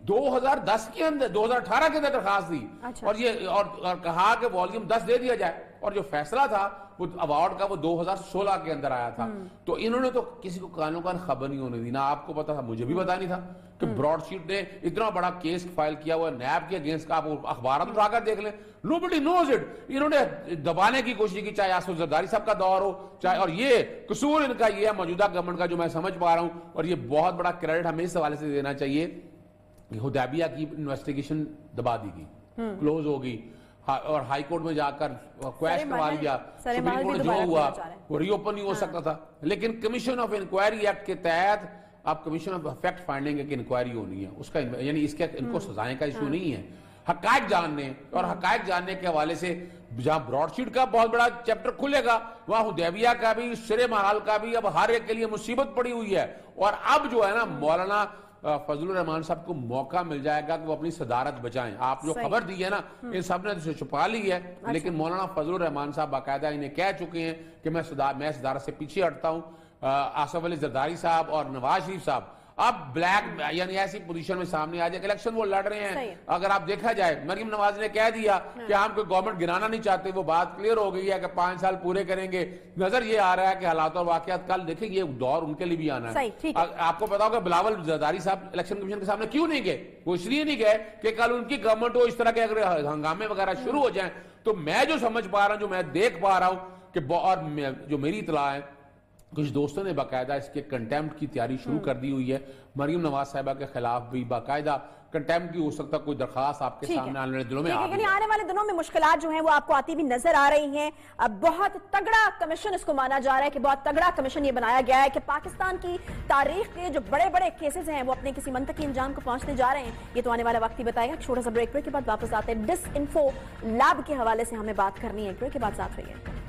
2010 के अंदर, 2018 के अंदर दरखास्त दी। अच्छा। और ये और कहा कि वॉल्यूम 10 दे दिया जाए, और जो फैसला था वो अवार्ड का वो 2016 के अंदर आया था। तो इन्होंने तो किसी को कानून का खबर नहीं होने दी, ना आपको पता था, मुझे भी पता नहीं था कि ब्रॉडशीट ने इतना बड़ा केस फाइल किया हुआ नैब के अगेंस्ट का। आप अखबार उठाकर देख लें, नोबडी नोज इट। इन्होंने दबाने की कोशिश की, चाहे आसिफ जरदारी साहब का दौर हो, चाहे, और ये कसूर इनका ये है मौजूदा गवर्नमेंट का, जो मैं समझ पा रहा हूं। और ये बहुत बड़ा क्रेडिट हमें इस हवाले से देना चाहिए कि हुदैबिया की इन्वेस्टिगेशन दबा दी गई, क्लोज हो गई, और हाई कोर्ट में जाकर क्वेश्चन करवा लिया, सुप्रीम कोर्ट जो हुआ वो रीओपन नहीं हो सकता था। लेकिन कमीशन ऑफ इंक्वायरी एक्ट के तहत आप कमीशन ऑफ फैक्ट फाइंडिंग की इंक्वायरी होनी है, उसका यानी इसके इनको सजाने का इशू नहीं है, हकायक जानने, और हकायक जानने के हवाले से जहां ब्रॉडशीट का बहुत बड़ा चैप्टर खुलेगा, वहां हुदैबिया का भी, सिरे महाल का भी, अब हर एक के लिए मुसीबत पड़ी हुई है। और अब जो है ना, मौलाना फजलुर रहमान साहब को मौका मिल जाएगा कि वो अपनी सदारत बचाएं। आप जो खबर दी है ना, इन सब ने छुपा ली है। अच्छा। लेकिन मौलाना फजलुर रहमान साहब बाकायदा इन्हें कह चुके हैं कि मैं सदारत से पीछे हटता हूं। आसिफ अली जरदारी साहब और नवाज शरीफ साहब अब ब्लैक यानी ऐसी पोजीशन में सामने आ जाए, इलेक्शन वो लड़ रहे हैं। अगर आप देखा जाए, मरियम नवाज ने कह दिया कि हम कोई गवर्नमेंट गिराना नहीं चाहते, वो बात क्लियर हो गई है कि 5 साल पूरे करेंगे। नजर ये आ रहा है कि हालात और वाकयात कल देखें, ये दौर उनके लिए भी आना है। आपको पता होगा बिलावल जरदारी साहब इलेक्शन कमीशन के सामने क्यों नहीं गए? वो इसलिए नहीं गए कि कल उनकी गवर्नमेंट हो, इस तरह के अगर हंगामे वगैरह शुरू हो जाए। तो मैं जो समझ पा रहा हूं, जो मैं देख पा रहा हूं कि, और जो मेरी इतला है, कुछ दोस्तों ने बाकायदा इसके कंटेम्प्ट की तैयारी शुरू कर दी हुई है। मरियम नवाज साहिबा के खिलाफ भी बाकायदा कंटेम्प्ट की हो सकता कोई दरखास्त आपके सामने आने वाले दिनों में आने वाले दिनों में मुश्किलात जो हैं वो आपको आती भी नजर आ रही हैं। अब बहुत तगड़ा कमीशन इसको माना जा रहा है कि बहुत तगड़ा कमीशन ये बनाया गया है कि पाकिस्तान की तारीख के जो बड़े बड़े केसेस हैं वो अपने किसी मंतकी अंजाम को पहुंचने जा रहे हैं। ये तो आने वाला वक्त ही बताएगा। छोटा सा ब्रेक के बाद वापस आते हैं। डिसइंफो लैब के हवाले से हमें बात करनी है। ब्रेक के बाद साथ रहिए।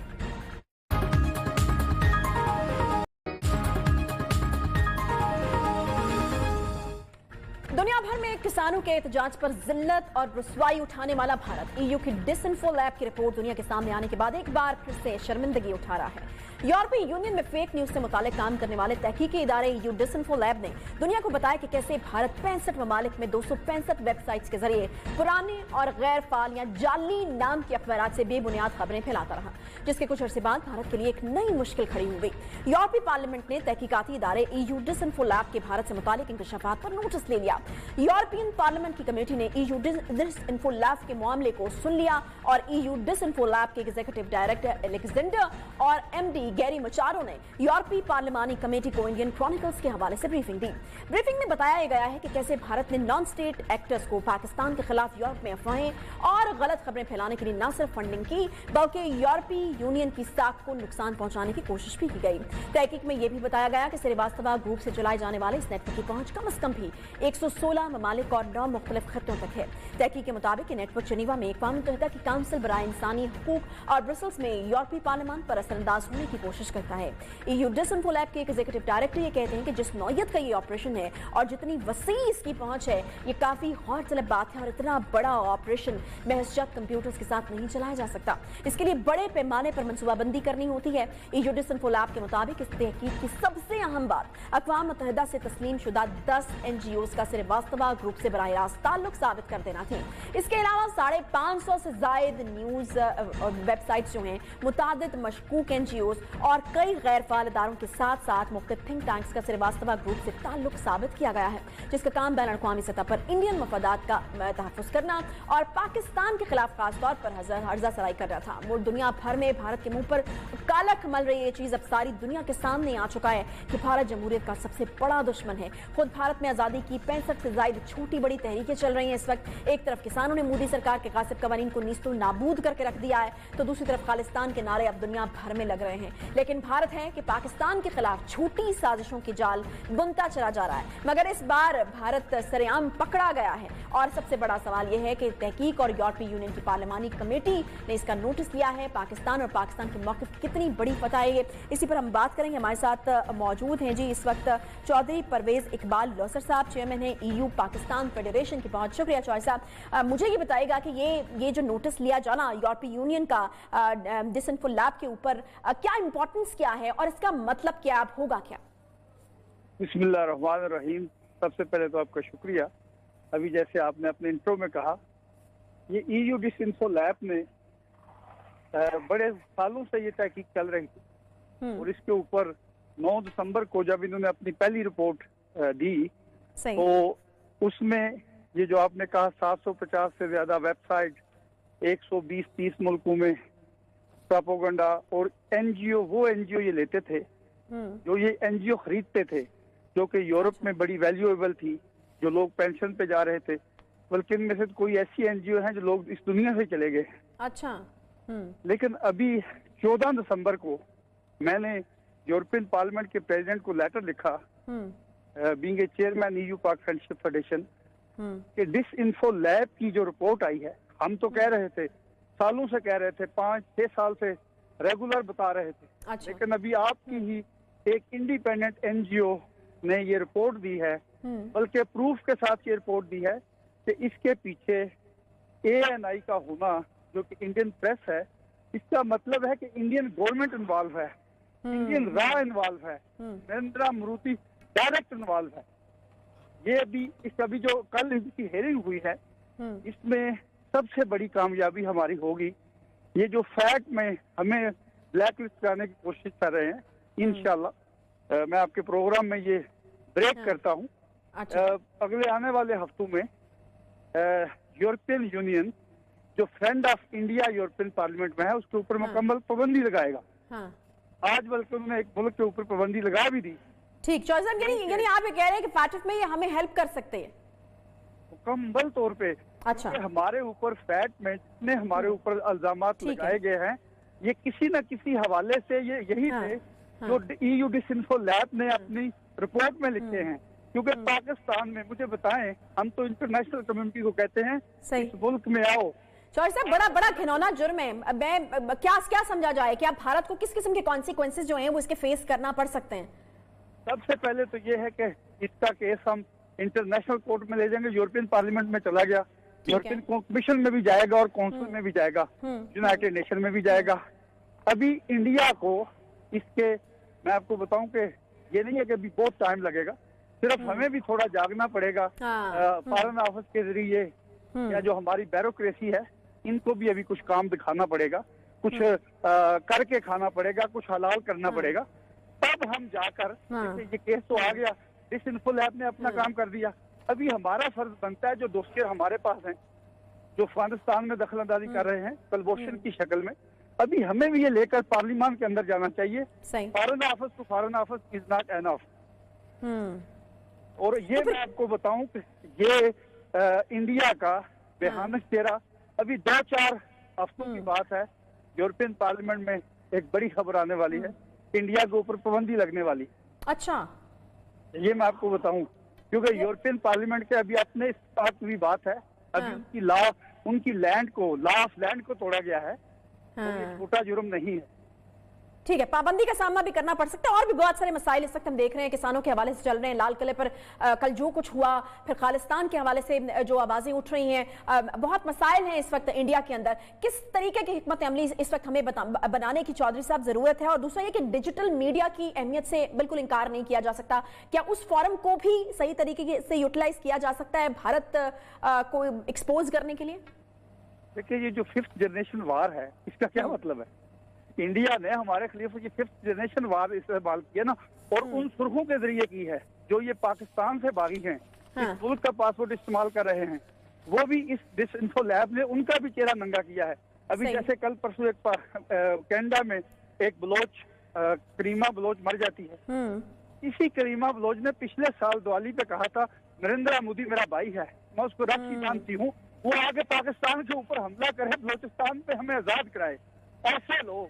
दुनिया भर में किसानों के एहतजाज पर जिल्लत और रुसवाई उठाने वाला भारत, ईयू की डिसइंफो लैब की रिपोर्ट दुनिया के सामने आने के बाद एक बार फिर से शर्मिंदगी उठा रहा है। यूरोपीय यूनियन में फेक न्यूज से मुतालिक काम करने वाले तहकीकी इदारे ईयू डिसइंफो लैब ने दुनिया को बताया कि कैसे भारत 65 ममालिक में 265 वेबसाइट्स के जरिए पुराने और गैर फाल या जाली नाम के अखबार से बेबुनियाद खबरें फैलाता रहा, जिसके कुछ अरसे बाद भारत के लिए एक नई मुश्किल खड़ी हो गई। यूरोपीय पार्लियामेंट ने तहकीकाती इदारे ईयू डिसइंफो लैब के भारत से मुतालिक इंकशाफात पर नोटिस ले लिया। यूरोपियन पार्लियामेंट की कमेटी ने ईयू डिसइंफो लैब के मामले को सुन लिया और ईयू डिसइंफो लैब के एग्जीक्यूटिव डायरेक्टर एलेक्जेंडर और एमडी गैरी मचारो ने यूरोपीय पार्लिमानी कमेटी को इंडियन क्रॉनिकल्स के हवाले से ब्रीफिंग दी। ब्रीफिंग में बताया गया है कि कैसे भारत ने नॉन स्टेट एक्टर्स को पाकिस्तान के खिलाफ यूरोप में अफवाहें और गलत खबरें फैलाने के लिए न सिर्फ फंडिंग की बल्कि यूरोपीय यूनियन की साख को नुकसान पहुंचाने की कोशिश भी की गई। तहकीक में यह भी बताया गया कि श्रीवास्तव ग्रुप से चलाए जाने वाले इस नेटवर्क की पहुंच कम से कम भी 116 ममालिक और 9 मुख्तलिफ खत्तों तक है। तहकीक के मुताबिक नेटवर्क जेनीवा में अक़वाम मुत्तहिदा की काउंसिल बराए इंसानी हुकूक और ब्रसल्स में यूरोपीय पार्लियामान पर असरअंदाज होने की कोशिश करता है। ईयू डिसइंफो लैब के एक एग्जीक्यूटिव डायरेक्टर ये कहते हैं कि जिस नौयत का ये ऑपरेशन है और जितनी वसी इसकी पहुंच है, ये काफी गौरतलब बात है और इतना बड़ा ऑपरेशन महज चंद कंप्यूटर्स के साथ नहीं चलाया जा सकता। इसके लिए बड़े पैमाने पर मनसूबाबंदी करनी होती है। ईयू डिसइंफो लैब के मुताबिक इस तहकीक की सबसे अहम बात अक़वाम मुत्तहिदा से तस्लीम शुदा 10 NGOs का श्रीवास्तव ग्रुप से बराह रास्त ताल्लुक साबित कर देना थी। इसके अलावा 550 से जायद न्यूज वेबसाइट्स जो हैं, मुतादिद मशकूक एनजीओज और कई गैर फाल इदारों के साथ साथ मुख्तलिफ थिंक टैंक्स का श्रीवास्तव ग्रुप से ताल्लुक साबित किया गया है, जिसका काम बैन अवी सतह पर इंडियन मफादात का तहफ़्फ़ुज़ करना और पाकिस्तान के खिलाफ खासतौर पर हर्जा सराई कर रहा था। वो दुनिया भर में भारत के मुंह पर कालक मल रही ये चीज अब सारी दुनिया के सामने आ चुका है कि भारत जमहूरियत का सबसे बड़ा दुश्मन है। खुद भारत में आजादी की 65 से ज्यादा छोटी बड़ी तहरीकें चल रही हैं इस वक्त। एक तरफ किसानों ने मोदी सरकार के गासिब कवानीन को नीस्तुल नाबूद करके रख दिया है, तो दूसरी तरफ खालिस्तान के नारे अब दुनिया भर में लग रहे हैं। लेकिन भारत है कि पाकिस्तान के खिलाफ छोटी साजिशों की जाल बुनता चला जा रहा है, मगर इस बार भारत सरेआम पकड़ा गया है। और सबसे बड़ा सवाल यह है कि तहकीक और यूरोपीय यूनियन की पार्लिमानी कमेटी ने इसका नोटिस लिया है। पाकिस्तान और पाकिस्तान के मौक़िफ़ कितनी बड़ी फतह है, इसी पर हम बात करेंगे। हमारे साथ मौजूद हैं जी इस वक्त चौधरी परवेज इकबाल लौसर साहब, चेयरमैन है EU पाकिस्तान फेडरेशन की। बहुत शुक्रिया चौधरी साहब। मुझे ये बताइएगा कि ये जो नोटिस लिया जाना यूरोपीय यूनियन का डिसइंफो लैब के ऊपर, क्या इंपॉर्टेंस क्या है और इसका मतलब क्या होगा क्या? बिस्मिल्लाहिर्रहमानिर्रहीम। सबसे पहले तो आपका शुक्रिया। अभी जैसे आपने अपने इंट्रो में कहा, ये EU डिसइंफो लैब में बड़े सालों से ये तहकीक चल रही थी और इसके ऊपर 9 दिसंबर को जब इन्होंने अपनी पहली रिपोर्ट दी तो उसमें ये जो आपने कहा 750 से ज्यादा वेबसाइट, 120-30 मुल्कों में प्रोपेगेंडा और एनजीओ, वो एनजीओ ये लेते थे जो ये एनजीओ खरीदते थे, जो कि यूरोप में बड़ी वैल्यूएबल थी, जो लोग पेंशन पे जा रहे थे, बल्कि इनमें से कोई ऐसी एनजीओ हैं जो लोग इस दुनिया से चले गए। अच्छा। लेकिन अभी 14 दिसंबर को मैंने यूरोपियन पार्लियामेंट के प्रेसिडेंट को लेटर लिखा, बीइंग ए चेयरमैन EU पाक फ्रेंडशिप फेडरेशन, कि डिसइंफो लैब की जो रिपोर्ट आई है, हम तो कह रहे थे, सालों से कह रहे थे, 5-6 साल से रेगुलर बता रहे थे। अच्छा। लेकिन अभी आपकी ही एक इंडिपेंडेंट एनजीओ ने ये रिपोर्ट दी है, बल्कि प्रूफ के साथ ये रिपोर्ट दी है कि इसके पीछे ANI का होना, जो कि इंडियन प्रेस है, इसका मतलब है कि इंडियन गवर्नमेंट इन्वॉल्व है, इंडियन रॉ इन्वॉल्व है, नरेंद्र मोदी डायरेक्ट इन्वॉल्व है। ये अभी जो कल इसकी हेयरिंग हुई है, इसमें सबसे बड़ी कामयाबी हमारी होगी। ये जो फैक्ट में हमें ब्लैक लिस्ट कराने की कोशिश कर रहे हैं, इंशाल्लाह मैं आपके प्रोग्राम में ये ब्रेक करता हूँ। अच्छा। अगले आने वाले हफ्तों में यूरोपियन यूनियन जो friend of India European parliament में है, उसके ऊपर मुकम्मल पाबंदी लगाएगा। आज बल्कि उन्होंने एक मुल्क के ऊपर पाबंदी लगा भी दी। ठीक, चौधरी साहब, यानी आप ये कह रहे हैं कि फैक्ट में ये हमें हेल्प कर सकते हैं मुकम्मल तौर पे। अच्छा। हमारे ऊपर फैक्ट में जितने हमारे ऊपर इल्जामात लगाए गए हैं, ये किसी न किसी हवाले से ये यही थे जो EU डिसइंफो लैब ने अपनी रिपोर्ट में लिखे हैं। क्योंकि पाकिस्तान में, मुझे बताएं, हम तो इंटरनेशनल कम्युनिटी को कहते हैं इस मुल्क में आओ। चौधरी साहब, बड़ा घिनौना जुर्म है। मैं क्या समझा जाए, क्या भारत को किस किस्म के कॉन्सिक्वेंसेस जो हैं वो इसके फेस करना पड़ सकते हैं? सबसे पहले तो ये है कि इसका केस हम इंटरनेशनल कोर्ट में ले जाएंगे। यूरोपियन पार्लियामेंट में चला गया, यूरोपियन कमीशन में भी जाएगा और काउंसिल में भी जाएगा, यूनाइटेड नेशन में भी जाएगा। अभी इंडिया को इसके, मैं आपको बताऊं कि ये नहीं है कि अभी बहुत टाइम लगेगा, सिर्फ हमें भी थोड़ा जागना पड़ेगा। फॉरेन ऑफिस के जरिए या जो हमारी ब्यूरोक्रेसी है, इनको भी अभी कुछ काम दिखाना पड़ेगा, कुछ करके खाना पड़ेगा, कुछ हलाल करना पड़ेगा, तब हम जाकर, ये केस तो आ गया, डिसइंफो लैब ने अपना काम कर दिया। अभी हमारा फर्ज बनता है, जो दोस्त हमारे पास हैं, जो अफगानिस्तान में दखल अंदाजी कर रहे हैं कलबोशन की शक्ल में, अभी हमें भी ये लेकर पार्लियामान के अंदर जाना चाहिए। Foreign office to foreign office is not enough. और ये मैं आपको बताऊं कि ये इंडिया का बेहानक चेहरा, अभी 2-4 हफ्तों की बात है, यूरोपियन पार्लियामेंट में एक बड़ी खबर आने वाली है, इंडिया के ऊपर पाबंदी लगने वाली। अच्छा, ये मैं आपको बताऊं, क्योंकि यूरोपियन पार्लियामेंट के अभी अपने इस बात की बात है, अभी उनकी लैंड को, लॉ ऑफ लैंड को तोड़ा गया है। तो ये छोटा जुर्म नहीं है। ठीक है, पाबंदी का सामना भी करना पड़ सकता है और भी बहुत सारे मसाइल इस वक्त हम देख रहे हैं किसानों के हवाले से चल रहे हैं। लाल किले पर कल जो कुछ हुआ, फिर खालिस्तान के हवाले से जो आवाजें उठ रही हैं, बहुत मसाइल हैं इस वक्त इंडिया के अंदर। किस तरीके की हिकमत अमली इस वक्त हमें बनाने की चौधरी साहब जरूरत है? और दूसरा ये कि डिजिटल मीडिया की अहमियत से बिल्कुल इंकार नहीं किया जा सकता। क्या उस फोरम को भी सही तरीके से यूटिलाइज किया जा सकता है भारत को एक्सपोज करने के लिए? देखिए, ये जो 5th जनरेशन वार है, इसका क्या मतलब है? इंडिया ने हमारे खिलाफ ये 5th जनरेशन वार इस्तेमाल किया ना, और उन सुरखों के जरिए की है जो ये पाकिस्तान से बागी हैं, इस मुल्क का पासपोर्ट इस्तेमाल कर रहे हैं। वो भी इस डिसइंफो लैब ने उनका भी चेहरा नंगा किया है। अभी जैसे कल परसों एक कनाडा में एक बलोच, करीमा बलोच मर जाती है। इसी करीमा बलोच ने पिछले साल दिवाली पे कहा था नरेंद्र मोदी मेरा भाई है, मैं उसको राखी बांधती हूँ, वो आगे पाकिस्तान के ऊपर हमला करे, बलोचिस्तान पे हमें आजाद कराए। ऐसे लोग,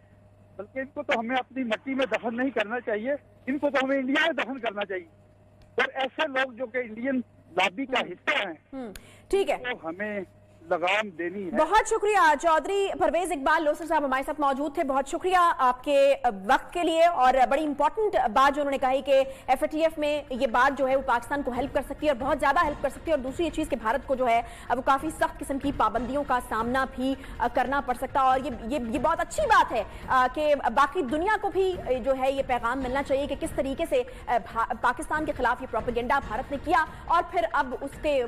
बल्कि इनको तो हमें अपनी मिट्टी में दफन नहीं करना चाहिए, इनको तो हमें इंडिया में दफन करना चाहिए। और ऐसे लोग जो कि इंडियन लॉबी का हिस्सा हैं, ठीक है, तो हमें लगाम देनी है। बहुत शुक्रिया चौधरी परवेज इकबाल लोसर साहब हमारे साथ मौजूद थे। बहुत शुक्रिया आपके वक्त के लिए। और बड़ी इंपॉर्टेंट बात जो उन्होंने कही कि एफएटीएफ में ये बात जो है वो पाकिस्तान को हेल्प कर सकती है और बहुत ज्यादा हेल्प कर सकती है। और दूसरी ये चीज कि भारत को जो है वो काफी सख्त किस्म की पाबंदियों का सामना भी करना पड़ सकता है। और ये बहुत अच्छी बात है कि बाकी दुनिया को भी जो है ये पैगाम मिलना चाहिए कि किस तरीके से पाकिस्तान के खिलाफ ये प्रोपेगेंडा भारत ने किया और फिर अब उसके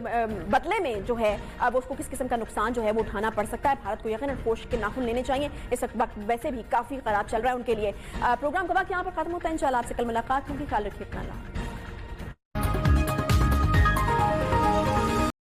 बदले में जो है अब उसको किस किस्म का नुकसान जो है वो उठाना पड़ सकता है। भारत को यकीनन होश के नाखून लेने चाहिए। इस वक्त वैसे भी काफी खराब चल रहा है उनके लिए। प्रोग्राम का वक्त यहाँ पर खत्म होता है। इंशाल्लाह आपसे कल मुलाकात होगी। ख्याल रखिए अपना।